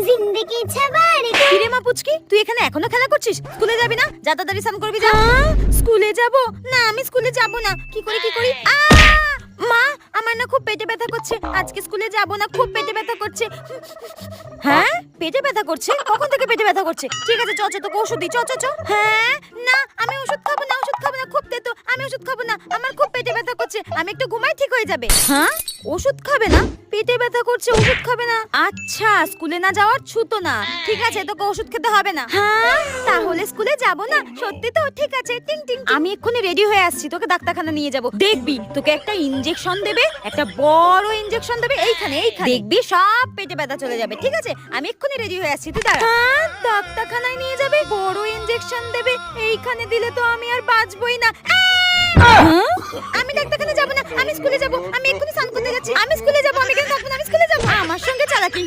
জিন্দেগি ছাবারে কিরে মা পুচকি, তুই এখানে এখনো খেলা করছিস? স্কুলে যাবি না? যা তাড়াতাড়ি স্নান করবি যা। স্কুলে যাব না, আমি স্কুলে যাব না। কি করি মা, আমার না খুব পেটে ব্যথা করছে, আজকে স্কুলে যাব না, খুব পেটে ব্যথা করছে। হ্যাঁ, পেটে ব্যথা করছে? কখন থেকে পেটে ব্যথা করছে? ঠিক আছে, চ তোকে ওষুধ দিই, চ। হ্যাঁ, না আমি ওষুধ খাবো না, খুব তেতো, আমি ওষুধ খাবো না, আমার খুব পেটে ব্যথা করছে, আমি একটু ঘুমাই ঠিক হয়ে যাবে। হ্যাঁ, ওষুধ খাবে না? পেটে ব্যথা করছে, ওষুধ খাবে না? আচ্ছা, স্কুলে না যাওয়ার ছুতো না। ঠিক আছে, তোকে ওষুধ খেতে হবে না। হ্যাঁ, তাহলে স্কুলে যাব না? সত্যি তো? ঠিক আছে, টিং টিং। আমি এক্ষুনি রেডি হয়ে আসছি, তোকে ডাক্তারখানা নিয়ে যাব। দেখবি তোকে একটা ইনজেকশন দেবে, একটা বড় ইনজেকশন দেবে এইখানে। দেখবি সব পেটে ব্যথা চলে যাবে। ঠিক আছে, আমি এক্ষুনি রেডি হয়ে আসছি, তুই দাঁড়া। হ্যাঁ, ডাক্তারখানায় নিয়ে যাবে, বড় ইনজেকশন দেবে, এইখানে দিলে তো আমি আর বাঁচবই না। আমি ডাক্তারখানা যাব না, আমি স্কুলে যাব। আমি এক্ষুনি স্নান করতে যাচ্ছি, আমি স্কুলে যাব। আমি কেন থাকবো না, আমি স্কুলে যাব। আমার সঙ্গে চালাকি।